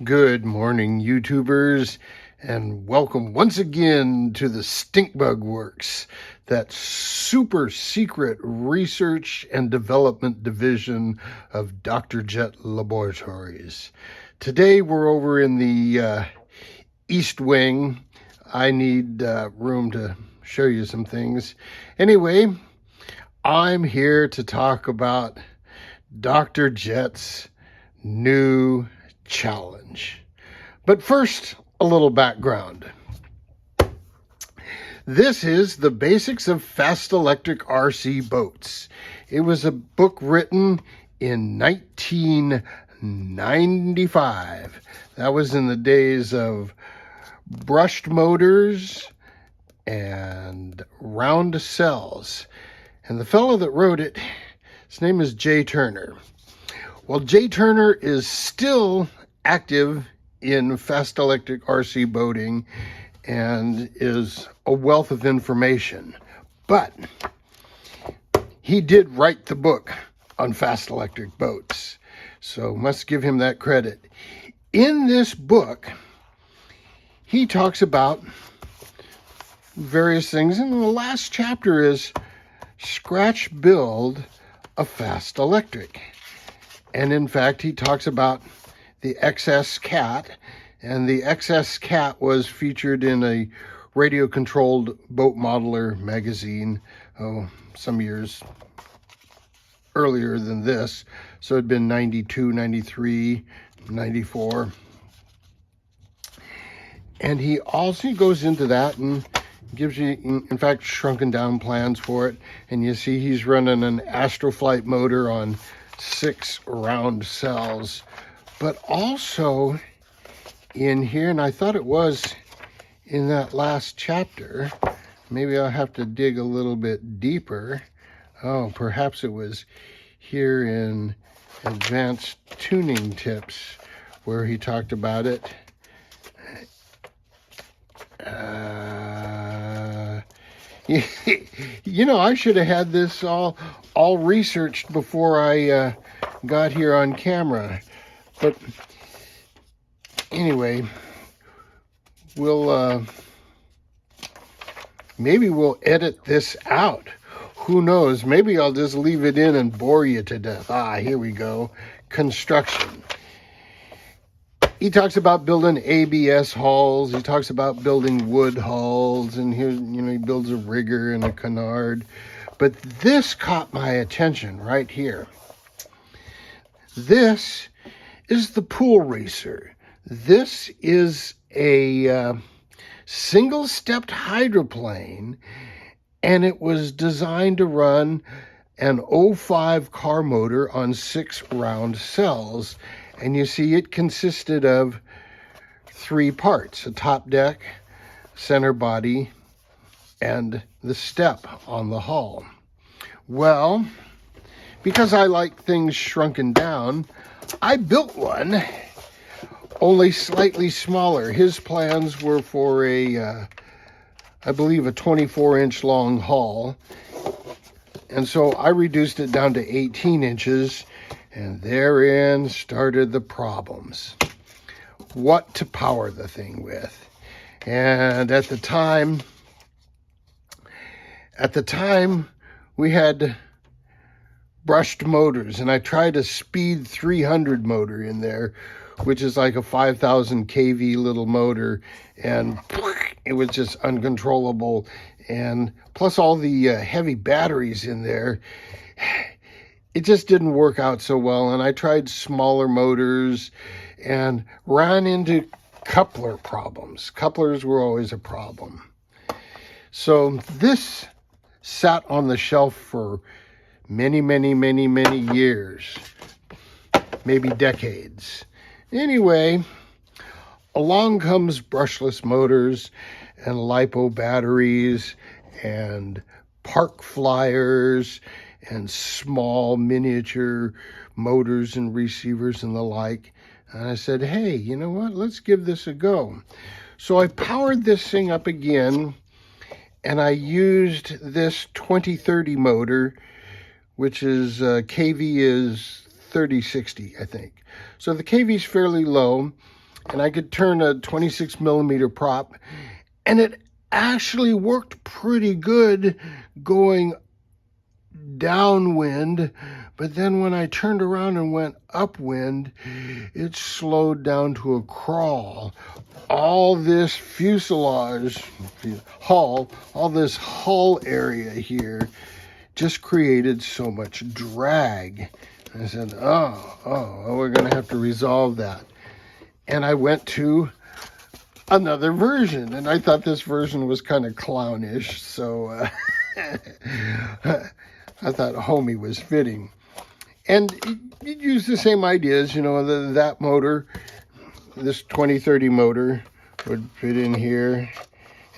Good morning, YouTubers, and welcome once again to the Stinkbug Works, that super secret research and development division of Dr. Jet Laboratories. Today we're over in the East Wing. I need room to show you some things. Anyway, I'm here to talk about Dr. Jet's new challenge. But first, a little background. This is the basics of fast electric RC boats. It was a book written in 1995. That was in the days of brushed motors and round cells. And the fellow that wrote it, his name is Jay Turner. Well, Jay Turner is still active in fast electric RC boating and is a wealth of information. But he did write the book on fast electric boats, so must give him that credit. In this book, he talks about various things, and the last chapter is scratch build a fast electric. And in fact, he talks about the XS Cat, and the XS Cat was featured in a radio-controlled boat modeler magazine, some years earlier than this. So it'd been 92, 93, 94. And he also goes into that and gives you, in fact, shrunken down plans for it. And you see he's running an Astroflight motor on 6 round cells. But also in here, and I thought it was in that last chapter, maybe I'll have to dig a little bit deeper. Oh, perhaps it was here in Advanced Tuning Tips where he talked about it. You know, I should have had this all researched before I got here on camera. But anyway, maybe we'll edit this out. Who knows? Maybe I'll just leave it in and bore you to death. Here we go. Construction. He talks about building ABS hulls. He talks about building wood hulls, and here, he builds a rigger and a canard. But this caught my attention right here. This is the pool racer. This is a single-stepped hydroplane, and it was designed to run an 05 car motor on 6 round cells. And you see it consisted of 3 parts: a top deck, center body, and the step on the hull. Well, because I like things shrunken down, I built one, only slightly smaller. His plans were for I believe a 24-inch long hull. And so I reduced it down to 18 inches, and therein started the problems. What to power the thing with. And at the time, we had brushed motors, and I tried a Speed 300 motor in there, which is like a 5,000 kV little motor, and it was just uncontrollable. And plus all the heavy batteries in there, it just didn't work out so well. And I tried smaller motors and ran into coupler problems. Couplers were always a problem. So this sat on the shelf for many, many, many, many years, maybe decades. Anyway, along comes brushless motors and LiPo batteries and park flyers and small miniature motors and receivers and the like. And I said, hey, you know what? Let's give this a go. So I powered this thing up again, and I used this 2030 motor, which is KV is 3060, I think. So the KV is fairly low, and I could turn a 26 millimeter prop, and it actually worked pretty good going downwind. But then when I turned around and went upwind, it slowed down to a crawl. All this fuselage hull, all this hull area here just created so much drag. I said, oh, we're going to have to resolve that. And I went to another version, and I thought this version was kind of clownish, so I thought Homie was fitting. And you'd use the same ideas, you know, that motor, this 2030 motor would fit in here,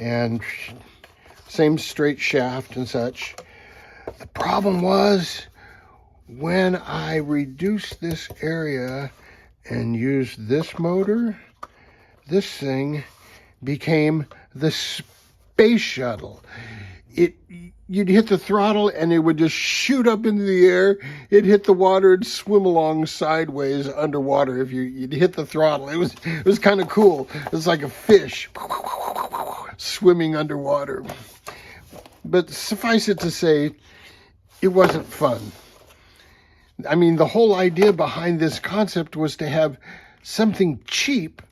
and same straight shaft and such. The problem was, when I reduced this area and used this motor, this thing became the space shuttle. You'd hit the throttle and it would just shoot up into the air. It'd hit the water and swim along sideways underwater if you'd hit the throttle. It was kind of cool. It was like a fish swimming underwater. But suffice it to say, it wasn't fun. I mean, the whole idea behind this concept was to have something cheap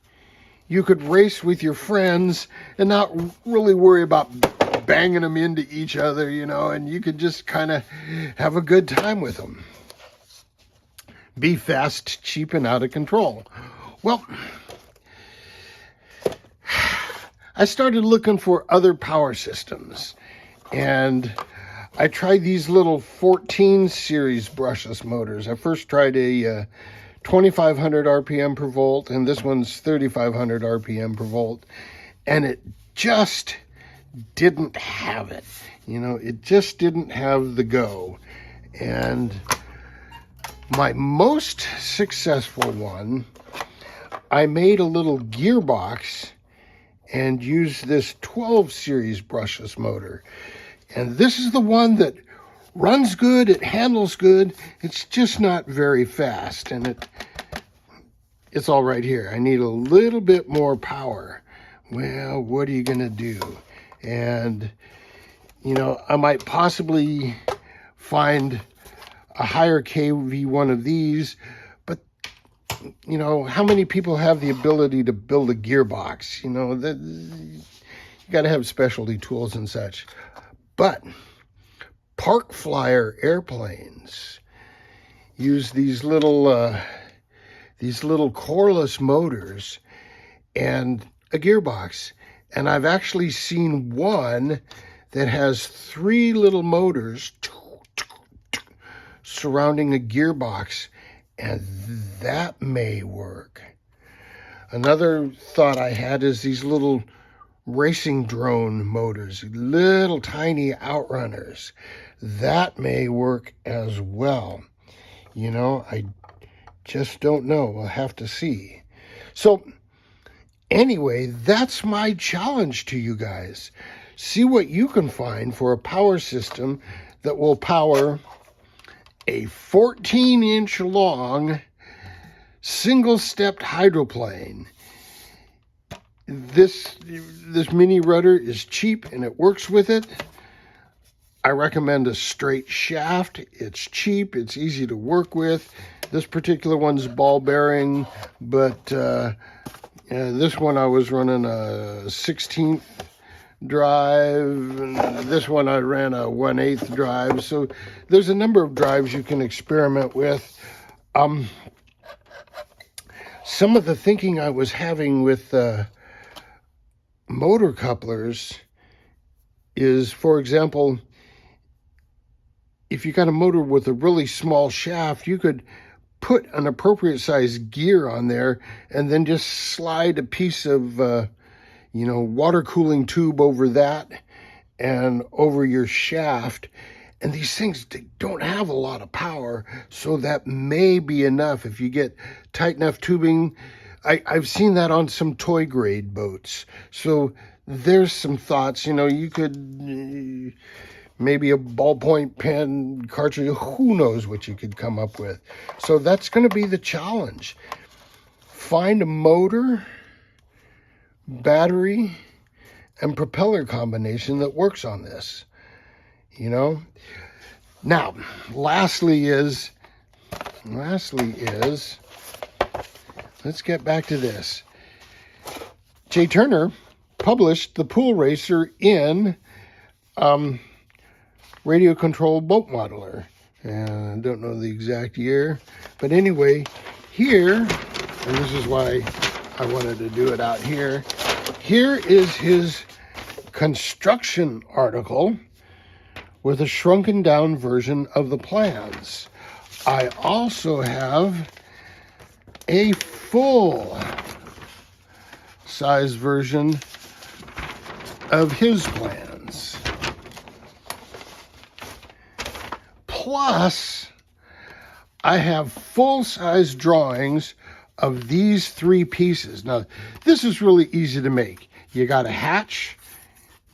you could race with your friends and not really worry about banging them into each other, you know, and you could just kind of have a good time with them. Be fast, cheap, and out of control. Well, I started looking for other power systems, and I tried these little 14 series brushless motors. I first tried a 2,500 RPM per volt, and this one's 3,500 RPM per volt, and it just didn't have it. You know, it just didn't have the go. And my most successful one, I made a little gearbox and used this 12 series brushless motor. And this is the one that runs good, it handles good, it's just not very fast, and it's all right here. I need a little bit more power. Well, what are you gonna do? And, you know, I might possibly find a higher kV one of these, but, you know, how many people have the ability to build a gearbox? You know, you gotta have specialty tools and such. But Park Flyer airplanes use these little coreless motors and a gearbox. And I've actually seen one that has 3 little motors surrounding a gearbox, and that may work. Another thought I had is these little racing drone motors, little tiny outrunners. That may work as well. You know, I just don't know. We'll have to see. So anyway, that's my challenge to you guys. See what you can find for a power system that will power a 14-inch long single-stepped hydroplane. This mini rudder is cheap and it works with it. I recommend a straight shaft. It's cheap, it's easy to work with. This particular one's ball bearing, but this one I was running a 16th drive, and this one I ran a 1/8 drive. So there's a number of drives you can experiment with. Some of the thinking I was having with motor couplers is, for example, if you got a motor with a really small shaft, you could put an appropriate size gear on there and then just slide a piece of water cooling tube over that and over your shaft. And these things, they don't have a lot of power, so that may be enough if you get tight enough tubing. I've seen that on some toy grade boats. So there's some thoughts. You know, you could maybe a ballpoint pen cartridge. Who knows what you could come up with. So that's going to be the challenge. find a motor, battery, and propeller combination that works on this, you know. Now, lastly is, let's get back to this. Jay Turner published the Pool Racer in Radio Controlled Boat Modeler. And I don't know the exact year, but anyway, here, and this is why I wanted to do it out here, here is his construction article with a shrunken down version of the plans. I also have a full size version of his plans. Plus, I have full-size drawings of these three pieces. Now, this is really easy to make. You got a hatch,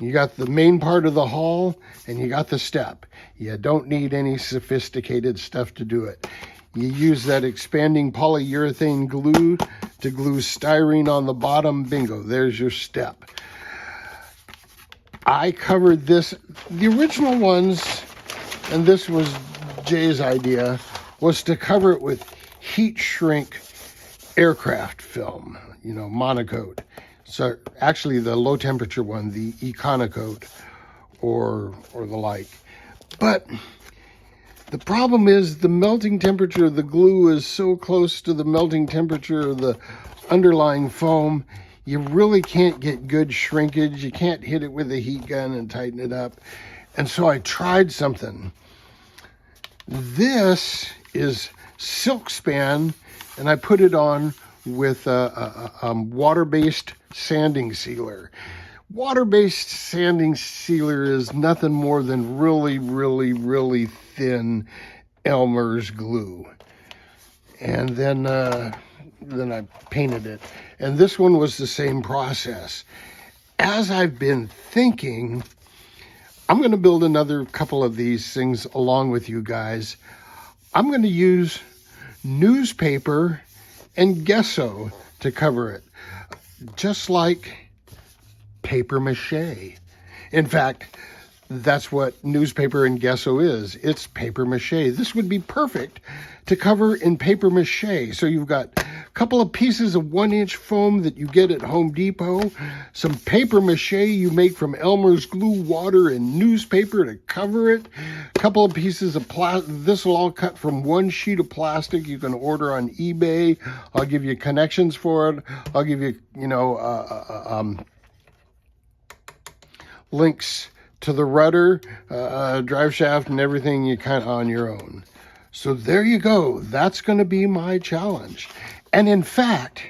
you got the main part of the hull, and you got the step. You don't need any sophisticated stuff to do it. You use that expanding polyurethane glue to glue styrene on the bottom. Bingo, there's your step. I covered this, the original ones, and this was Jay's idea, was to cover it with heat shrink aircraft film, you know, monocoat. So actually the low temperature one, the Econocoat or the like. But the problem is the melting temperature of the glue is so close to the melting temperature of the underlying foam, you really can't get good shrinkage. You can't hit it with a heat gun and tighten it up. And so I tried something. This is silk span, and I put it on with a water-based sanding sealer. Water-based sanding sealer is nothing more than really, really, really thin Elmer's glue. And then I painted it. And this one was the same process. As I've been thinking, I'm going to build another couple of these things along with you guys. I'm going to use newspaper and gesso to cover it, just like paper mache. In fact, that's what newspaper and gesso is. It's paper mache. This would be perfect to cover in paper mache. So you've got a couple of pieces of 1-inch foam that you get at Home Depot, some paper mache you make from Elmer's glue, water, and newspaper to cover it, a couple of pieces of plastic. This will all cut from one sheet of plastic you can order on eBay. I'll give you connections for it. I'll give you, links to the rudder, drive shaft, and everything you kind of on your own. So there you go. That's going to be my challenge. And in fact,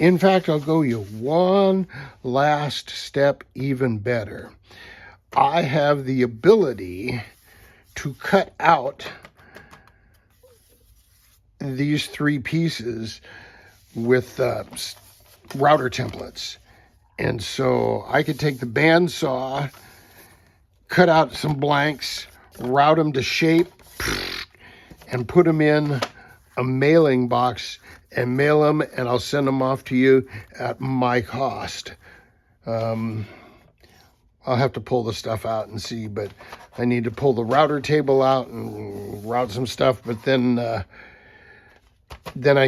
I'll go you one last step even better. I have the ability to cut out these three pieces with router templates. And so I could take the bandsaw, cut out some blanks, route them to shape, and put them in a mailing box and mail them, and I'll send them off to you at my cost. I'll have to pull the stuff out and see, but I need to pull the router table out and route some stuff, but then I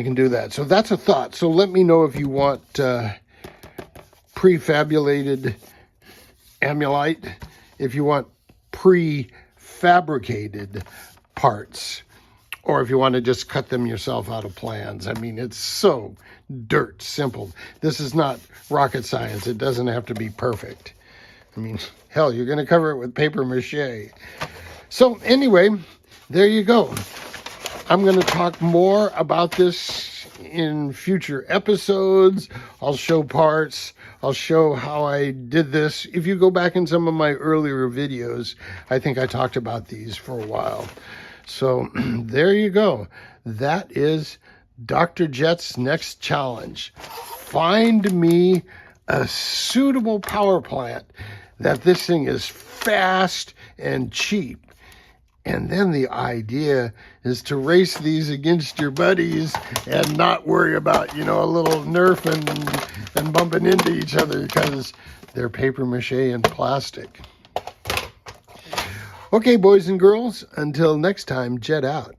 can do that. So that's a thought. So let me know if you want prefabulated amulite, if you want prefabricated parts, or if you want to just cut them yourself out of plans. I mean, it's so dirt simple. This is not rocket science. It doesn't have to be perfect. I mean, hell, you're going to cover it with paper mache. So anyway, there you go. I'm going to talk more about this in future episodes. I'll show parts. I'll show how I did this. If you go back in some of my earlier videos, I think I talked about these for a while. So there you go. That is Dr. Jet's next challenge. Find me a suitable power plant that this thing is fast and cheap And then the idea is to race these against your buddies and not worry about, a little nerfing and bumping into each other because they're paper mache and plastic. Okay, boys and girls, until next time, jet out.